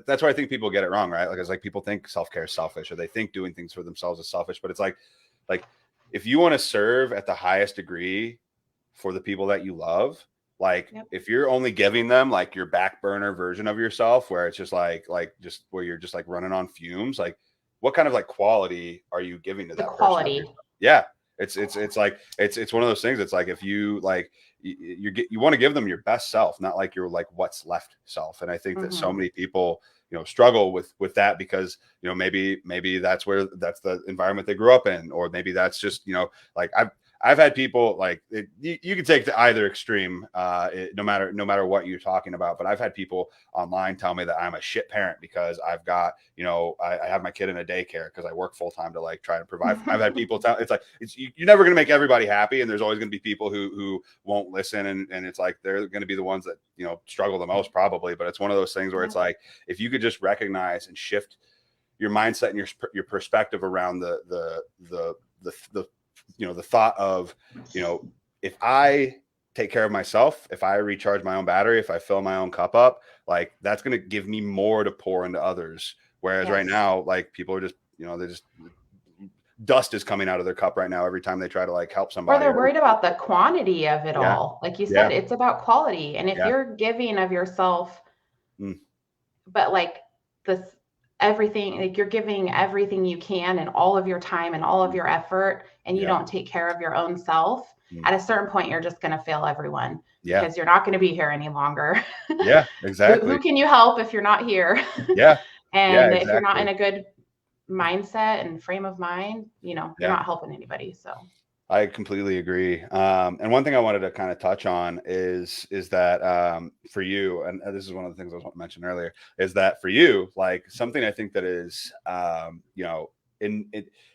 that's why I think people get it wrong, right? Like it's like people think self-care is selfish or they think doing things for themselves is selfish, but it's like if you want to serve at the highest degree for the people that you love, like Yep. if you're only giving them like your back burner version of yourself where it's just like just where you're just like running on fumes, like what kind of like quality are you giving to The that person of quality. yourself? Yeah. It's like it's one of those things. It's like if you like you want to give them your best self, not like your like what's left self. And I think that so Mm-hmm. many people struggle with that because maybe that's that's the environment they grew up in, or maybe that's just like I've had people like you can take to either extreme, no matter what you're talking about. But I've had people online tell me that I'm a shit parent because I've got I have my kid in a daycare because I work full time to like try to provide. I've had people tell it's like you're never going to make everybody happy, and there's always going to be people who won't listen, and it's like they're going to be the ones that struggle the most probably. But it's one of those things where it's like if you could just recognize and shift your mindset and your perspective around the the thought of if I take care of myself, if I recharge my own battery, if I fill my own cup up, like that's going to give me more to pour into others. Whereas right Yes. now, like people are just they just dust is coming out of their cup right now every time they try to like help Or somebody. they're worried about the quantity of it Yeah, all. Like you yeah, said, it's about quality. And if yeah, you're giving of yourself, mm, but like this everything, like you're giving everything you can and all of your time and all of mm, your effort, and you yeah, don't take care of your own self, mm, at a certain point, you're just going to fail everyone yeah, because you're not going to be here any longer. yeah, Who exactly. can you help if you're not here? Yeah, yeah, And if you're not in exactly. a good mindset and frame of mind, you're Yeah. not helping anybody. So, I completely agree. And one thing I wanted to kind of touch on is that for you, and this is one of the things I was mentioning earlier, is that for you, like something I think that is,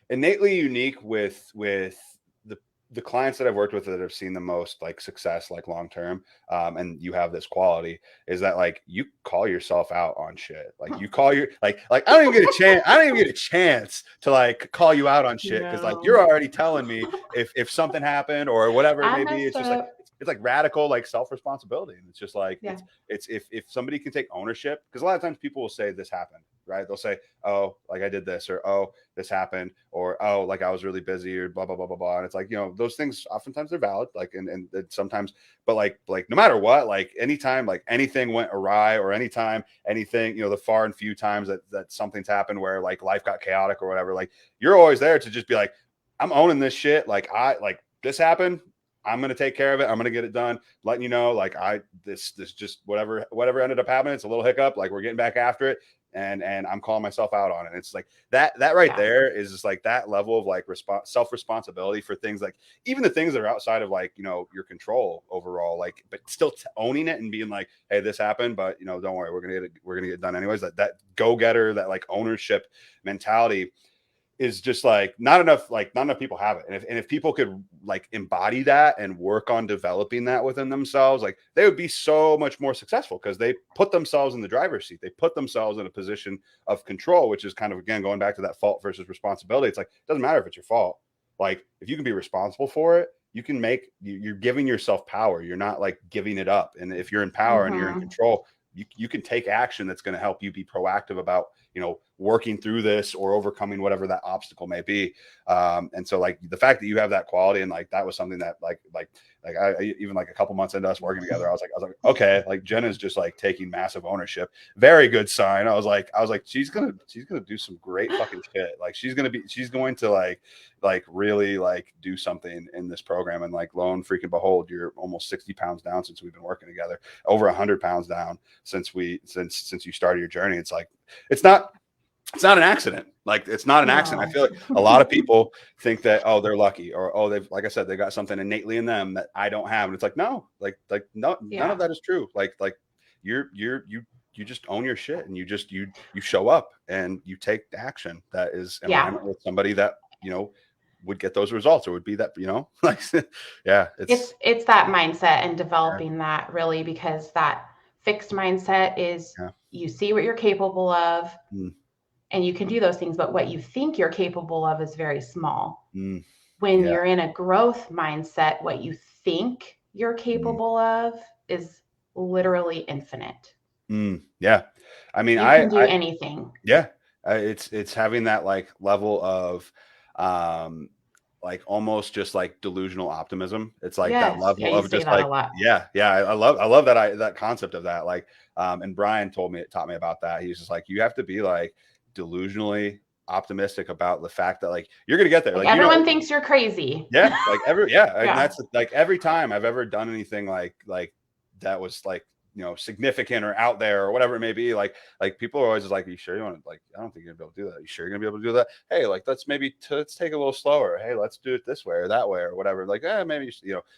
innately unique with the the clients that I've worked with that have seen the most like success, like long term, and you have this quality is that like you call yourself out on shit. Like you call your like I don't even get a chance. I don't even get a chance to like call you out on shit because like no, you're already telling me if something happened or whatever it I may be. messed It's just like up. it's like radical like self responsibility, and it's just like Yeah. it's if somebody can take ownership because a lot of times people will say this happened, right? They'll say, oh, like I did this, or oh, this happened, or oh, like I was really busy, or blah blah blah blah blah. And it's like those things oftentimes they're valid, like and sometimes, but like no matter what, like anytime like anything went awry or anytime anything the far and few times that something's happened where like life got chaotic or whatever, like you're always there to just be like, I'm owning this shit. Like I like this happened. I'm gonna take care of it. I'm gonna get it done. Letting you know, like this just whatever ended up happening. It's a little hiccup. Like we're getting back after it, and I'm calling myself out on it. And it's like that right Yeah. there is just like that level of like self responsibility for things like even the things that are outside of like your control overall. Like, but still owning it and being like, hey, this happened, but don't worry, we're gonna get it done anyways. That go getter, that like ownership mentality is just like not enough people have it. And if people could like embody that and work on developing that within themselves, like they would be so much more successful because they put themselves in the driver's seat. They put themselves in a position of control, which is kind of again going back to that fault versus responsibility. It's like it doesn't matter if it's your fault. Like if you can be responsible for it, you can make you're giving yourself power. You're not like giving it up. And if you're in power and you're in Mm-hmm. control, you can take action that's going to help you be proactive about working through this or overcoming whatever that obstacle may be. And so like the fact that you have that quality and like that was something that like I even like a couple months into us working together, I was like okay, like Jenn is just like taking massive ownership. Very good sign. I was like she's gonna do some great fucking shit. Like she's going to like really like do something in this program. And like lo and freaking behold, you're almost 60 pounds down since we've been working together, over 100 pounds down since you started your journey. It's like it's not an accident. Like it's not an accident. I No. feel like a lot of people think that, oh, they're lucky, or oh, they've, like I said, they got something innately in them that I don't have. And it's like, no, like no, none of Yeah. that is true. Like you just own your shit, and you show up and you take action that is in Yeah. alignment with somebody that would get those results, or would be that like yeah, It's that mindset and yeah, developing that really, because that Fixed mindset is Yeah. you see what you're capable of Mm. and you can do those things, but what you think you're capable of is very small. Mm. When Yeah. you're in a growth mindset, what you think you're Mm. capable of is literally infinite. Yeah. I mean, You can do anything. yeah, it's having that like level of, um, like almost just like delusional optimism. It's like that Yes. Yeah, level you of say just that a like, lot. yeah, I love that concept of that. Like, and Brian taught me about that. He's just like, you have to be like delusionally optimistic about the fact that like you're gonna get there. Like Like, you know, everyone thinks you're crazy. yeah, like and Yeah. that's like every time I've ever done anything like that was like, significant or out there or whatever it may be, like people are always just like, "Are you sure you want to, like, I don't think you're gonna be able to do that. Are you sure you're gonna be able to do that? Hey, like let's take it a little slower. Hey, let's do it this way or that way or whatever." Like, maybe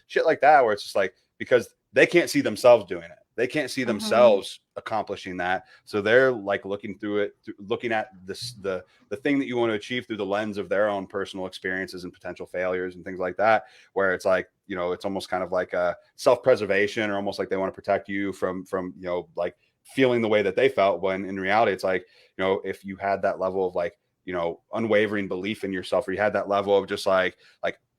shit like that, where it's just like, because they can't see themselves doing it. They can't see Mm-hmm. themselves accomplishing that. So they're like looking through it, looking at the thing that you want to achieve through the lens of their own personal experiences and potential failures and things like that, where it's like, it's almost kind of like a self-preservation, or almost like they want to protect you from like feeling the way that they felt, when in reality it's like, if you had that level of like, unwavering belief in yourself, or you had that level of just like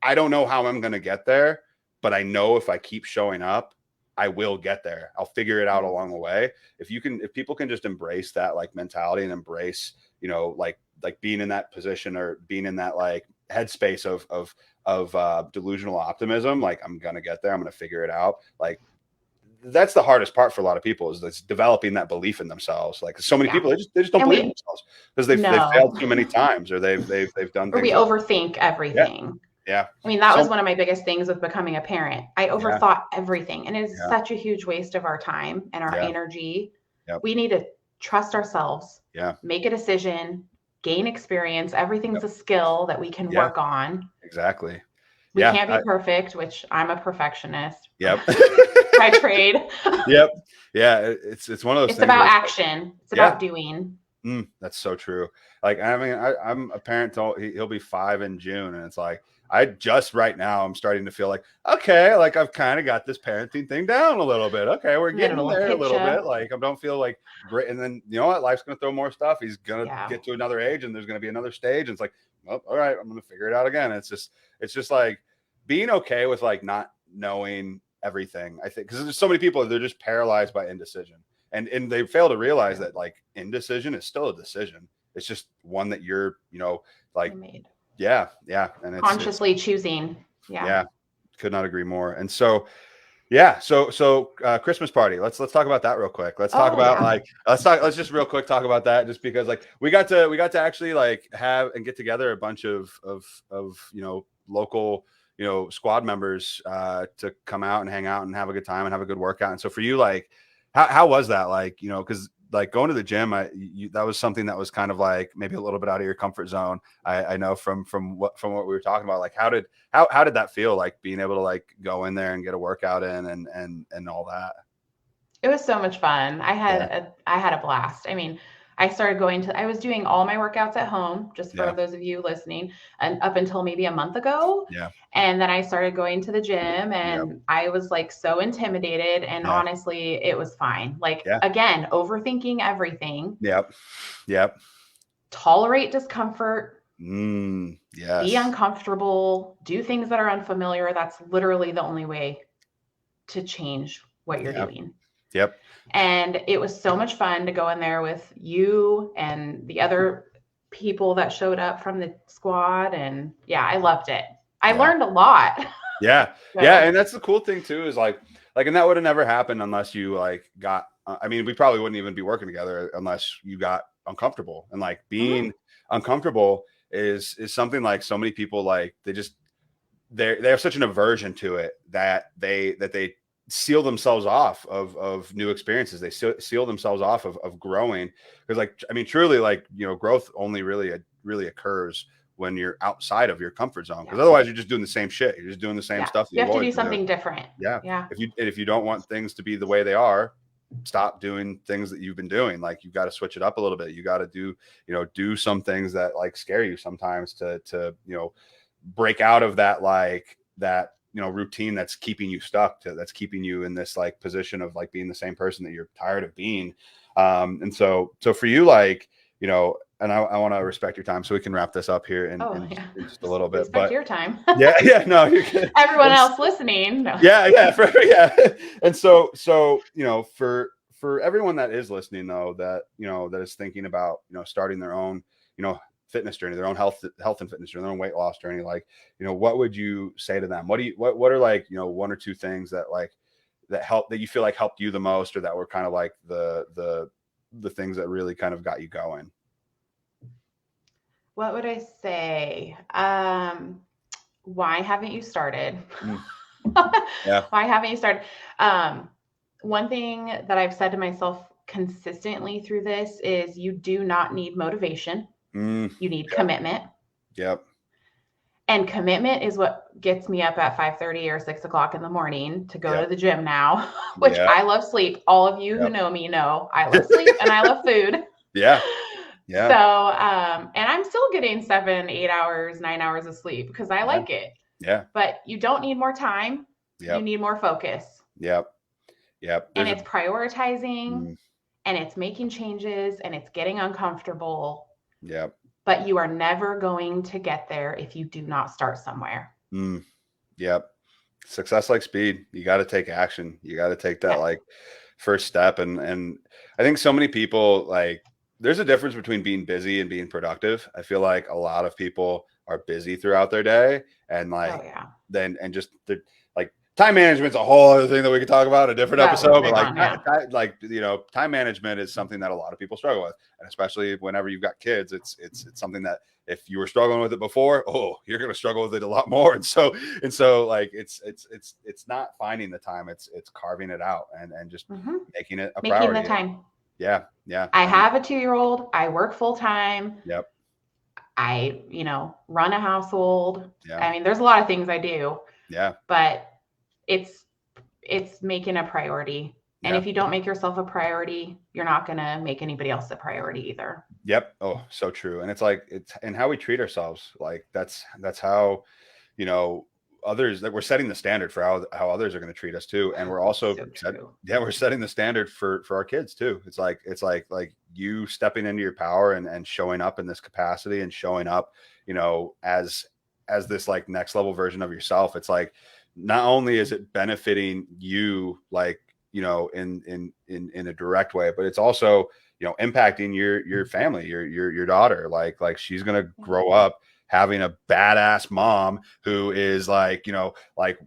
I don't know how I'm going to get there, but I know if I keep showing up, I will get there. I'll figure it out Yes. along the way. If people can just embrace that like mentality and embrace, like being in that position or being in that like headspace of delusional optimism, like I'm gonna get there, I'm gonna figure it out. Like that's the hardest part for a lot of people, is that's developing that belief in themselves. Like so many Yeah. people, they just don't And believe in we themselves because they've no, failed too many times, or they've done or we things that, overthink yeah, everything. yeah, I mean, that was so one of my biggest things with becoming a parent. I yeah, overthought everything, and it is yeah, such a huge waste of our time and our yeah, energy. yep, We need to trust ourselves, yeah, make a decision, gain experience. yep, Everything's a skill that we can yeah, work on. exactly, We yeah, can't be perfect, which I'm a perfectionist yep. by trade. Yep. Yeah, it's one of those It's things about where it's like, action, it's yeah, about doing. that's so true. Like, I mean, I'm a parent till he'll be 5 in June, and it's like I just right now I'm starting to feel like, okay, like I've kind of got this parenting thing down a little bit. Okay, we're And then getting it'll there a hit little you. bit. Like I don't feel like great, and then you know what? Life's gonna throw more stuff. He's gonna Yeah. get to another age, and there's gonna be another stage, and it's like, well, all right, I'm gonna figure it out again. It's just like being okay with like not knowing everything. I think because there's so many people, they're just paralyzed by indecision, and they fail to realize that like indecision is still a decision. It's just one that you're, like, You made yeah, and it's consciously choosing. Yeah. yeah, could not agree more. And so yeah, so Christmas party. Let's talk about that real quick. Let's talk Oh about yeah. like let's just real quick talk about that, just because like we got to actually like have and get together a bunch of local squad members to come out and hang out and have a good time and have a good workout. And so for you, like how was that, like, because like going to the gym, that was something that was kind of like maybe a little bit out of your comfort zone. I know from what we were talking about. Like how did that feel, like being able to like go in there and get a workout in and all that? It was so much fun. Yeah, I had a blast. I mean, I was doing all my workouts at home, just for yeah, those of you listening, and up until maybe a month ago. yeah, And then I started going to the gym yeah, and I was like so intimidated. And yeah, honestly, it was fine. Like, yeah, again, overthinking everything, yep, yep. tolerate discomfort, be Yes, uncomfortable, do things that are unfamiliar. That's literally the only way to change what you're yep, doing. yep, And it was so much fun to go in there with you and the other people that showed up from the squad. And yeah, I loved it. I yeah. learned a lot. Yeah. Yeah. So, And that's the cool thing too, is and that would have never happened unless you like got, I mean, we probably wouldn't even be working together unless you got uncomfortable. And like mhm. being uncomfortable is something like so many people, like they have such an aversion to it that they seal themselves off of new experiences. They seal themselves off of growing. Because like, I mean, truly, like, growth only really occurs when you're outside of your comfort zone, because Yeah. otherwise you're just doing the same shit. You're just doing the same Yeah. stuff that You you've have to always do been doing. something different. Yeah. Yeah. If you don't want things to be the way they are, stop doing things that you've been doing. Like, you've got to switch it up a little bit. You got to do some things that like scare you sometimes to break out of that, like that routine that's keeping you stuck, that's keeping you in this like position of like being the same person that you're tired of being. And so for you, like, and I want to respect your time so we can wrap this up here in just a little bit. Respect your time. yeah, no, you're good. Everyone else listening. No. Yeah. And so, for everyone that is listening though, that, that is thinking about, starting their own, fitness journey, their own health and fitness journey, their own weight loss journey, like, what would you say to them? What are like, one or two things that like, that you feel like helped you the most, or that were kind of like the things that really kind of got you going? What would I say? Why haven't you started? Yeah. Why haven't you started? One thing that I've said to myself consistently through this is you do not need motivation. You need commitment. Yep. And commitment is what gets me up at 5:30 or 6 o'clock in the morning to go to the gym now, which I love sleep. All of you who know me know I love sleep and I love food. Yeah. So, and I'm still getting 7, 8 hours, 9 hours of sleep because I like it. Yeah. But you don't need more time. You need more focus. Yep. And it's prioritizing and it's making changes and it's getting uncomfortable. Yep. But you are never going to get there if you do not start somewhere. Yep. Success like speed. You got to take action. You got to take that like first step. And I think so many people, like, there's a difference between being busy and being productive. I feel like a lot of people are busy throughout their day, and like just like time management's a whole other thing that we could talk about in a different episode. But like time management is something that a lot of people struggle with, and especially whenever you've got kids, it's something that if you were struggling with it before, you're going to struggle with it a lot more. And so like it's not finding the time, it's carving it out and just making it a priority. Making the time. Yeah. I have a 2-year-old. I work full time. Yep. I, run a household. Yeah. I mean, there's a lot of things I do. Yeah. But it's making a priority. And if you don't make yourself a priority, you're not going to make anybody else a priority either. Yep. Oh, so true. And it's like, and how we treat ourselves. Like that's how, others, that we're setting the standard for how others are going to treat us too. And we're also, we're setting the standard for our kids too. It's like you stepping into your power and showing up in this capacity and showing up, as this like next level version of yourself. It's like, not only is it benefiting you, like, in a direct way, but it's also, impacting your family, your daughter. Like she's going to grow up having a badass mom who is like, like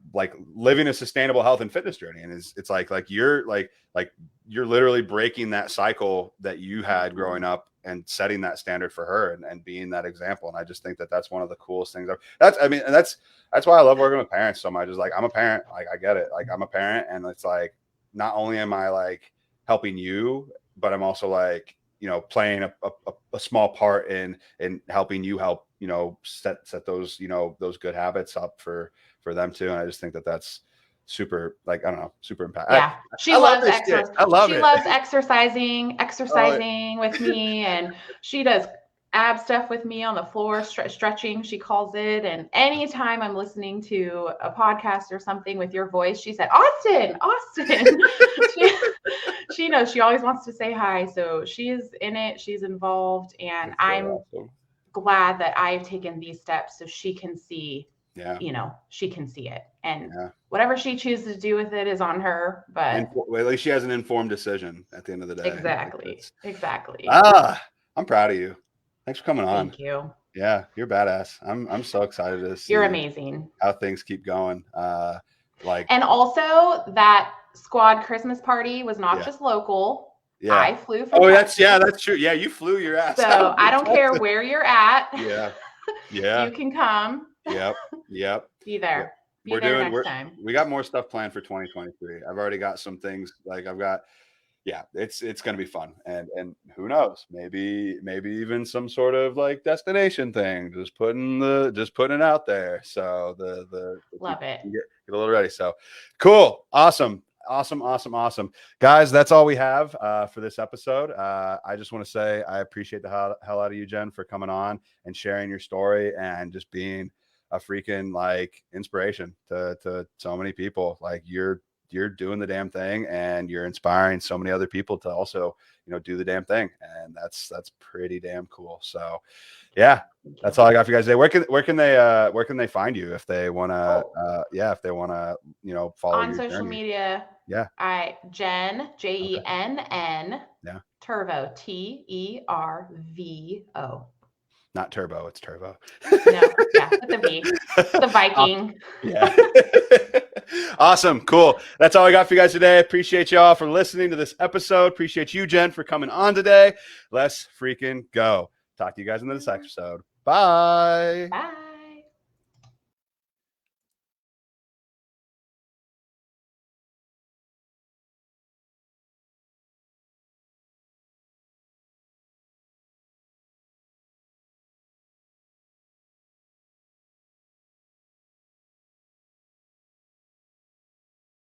living a sustainable health and fitness journey. And it's like you're you're literally breaking that cycle that you had growing up and setting that standard for her and being that example. And I just think that that's one of the coolest things. That's why I love working with parents so much. Is like, I'm a parent. Like, I get it. Like, I'm a parent. And it's like, not only am I like helping you, but I'm also like, playing a small part in helping you help, set those, those good habits up for them too. And I just think that that's super, like, I don't know, super impactful. Yeah. She loves exercise. I love it. She loves exercising with me, and she does ab stuff with me on the floor, stretching, she calls it. And anytime I'm listening to a podcast or something with your voice, she said, Austin. She knows she always wants to say hi. So she is in it. She's involved. And I'm glad that I've taken these steps so she can see, she can see it. And whatever she chooses to do with it is on her. But at least she has an informed decision at the end of the day. Exactly. I'm proud of you. Thanks for coming on. Thank you. Yeah, you're badass. I'm so excited to see you're amazing. How things keep going. And also that squad Christmas party was not just local. Yeah. I flew from Texas. that's true. Yeah, you flew your ass. So I don't care where you're at. Yeah. You can come. Yep. Be there. We're there next time. We got more stuff planned for 2023. I've already got some things, like I've got, it's going to be fun. And who knows, maybe even some sort of like destination thing, just putting it out there. So the love it. Get a little ready. So cool. Awesome. Guys, that's all we have for this episode. I just want to say I appreciate the hell out of you, Jenn, for coming on and sharing your story and just being a freaking like inspiration to so many people. Like you're doing the damn thing, and you're inspiring so many other people to also, do the damn thing. And that's pretty damn cool. So yeah, that's all I got for you guys today. Where can they find you if they want to, if they want to, follow on your social journey? media? Yeah. Jenn, Jenn, Yeah. Tervo, Tervo. Not Turbo, it's Turbo. No, yeah, with the V. The Viking. Yeah. Awesome. Cool. That's all I got for you guys today. Appreciate y'all for listening to this episode. Appreciate you, Jenn, for coming on today. Let's freaking go. Talk to you guys in the next episode. Bye. Bye.